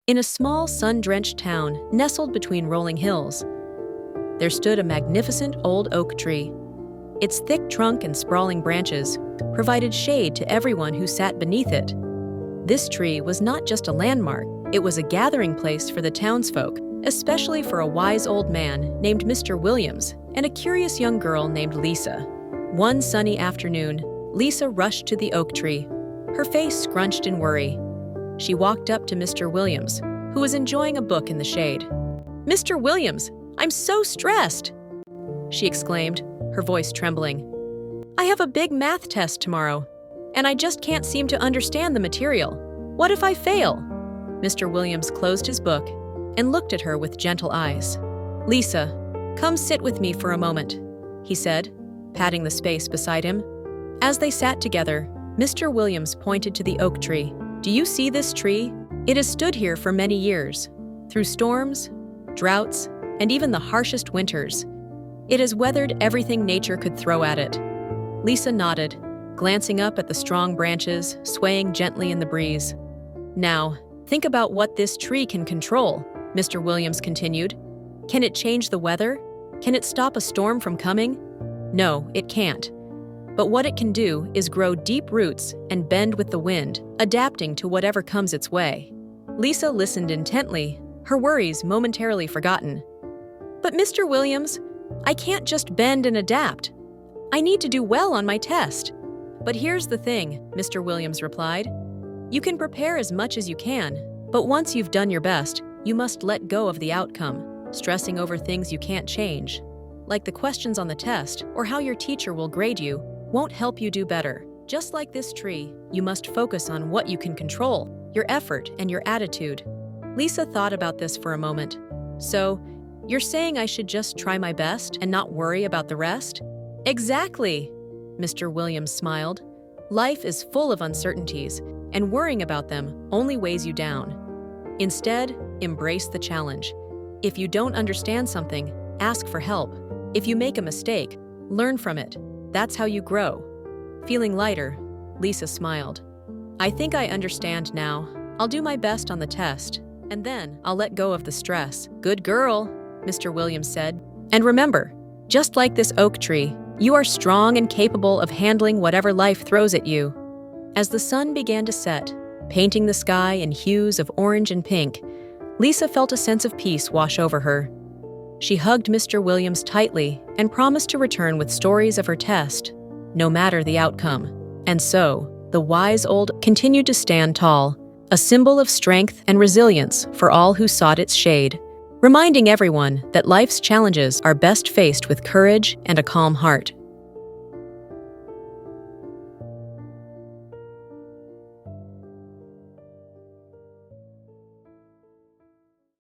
In a small, sun-drenched town nestled between rolling hills, there stood a magnificent old oak tree. Its thick trunk and sprawling branches provided shade to everyone who sat beneath it. This tree was not just a landmark, it was a gathering place for the townsfolk, especially for a wise old man named Mr. Williams and a curious young girl named Lisa. One sunny afternoon, Lisa rushed to the oak tree, her face scrunched in worry. She walked up to Mr. Williams, who was enjoying a book in the shade. "Mr. Williams, I'm so stressed!" she exclaimed, her voice trembling. "I have a big math test tomorrow, and I just can't seem to understand the material. What if I fail?" Mr. Williams closed his book and looked at her with gentle eyes. "Lisa, come sit with me for a moment," he said, patting the space beside him. As they sat together, Mr. Williams pointed to the oak tree. "Do you see this tree? It has stood here for many years. Through storms, droughts, and even the harshest winters, it has weathered everything nature could throw at it." Lisa nodded, glancing up at the strong branches swaying gently in the breeze. "Now, think about what this tree can control," Mr. Williams continued. "Can it change the weather? Can it stop a storm from coming? No, it can't. But what it can do is grow deep roots and bend with the wind, adapting to whatever comes its way." Lisa listened intently, her worries momentarily forgotten. "But Mr. Williams, I can't just bend and adapt. I need to do well on my test." "But here's the thing," Mr. Williams replied. "You can prepare as much as you can, but once you've done your best, you must let go of the outcome, stressing over things you can't change, like the questions on the test or how your teacher will grade you, won't help you do better. Just like this tree, you must focus on what you can control, your effort and your attitude." Lisa thought about this for a moment. "So, you're saying I should just try my best and not worry about the rest?" "Exactly," Mr. Williams smiled. "Life is full of uncertainties, and worrying about them only weighs you down. Instead, embrace the challenge. If you don't understand something, ask for help. If you make a mistake, learn from it. That's how you grow." Feeling lighter, Lisa smiled. "I think I understand now. I'll do my best on the test, and then I'll let go of the stress." "Good girl," Mr. Williams said. "And remember, just like this oak tree, you are strong and capable of handling whatever life throws at you." As the sun began to set, painting the sky in hues of orange and pink, Lisa felt a sense of peace wash over her. She hugged Mr. Williams tightly and promised to return with stories of her test, no matter the outcome. And so, the wise old continued to stand tall, a symbol of strength and resilience for all who sought its shade, reminding everyone that life's challenges are best faced with courage and a calm heart.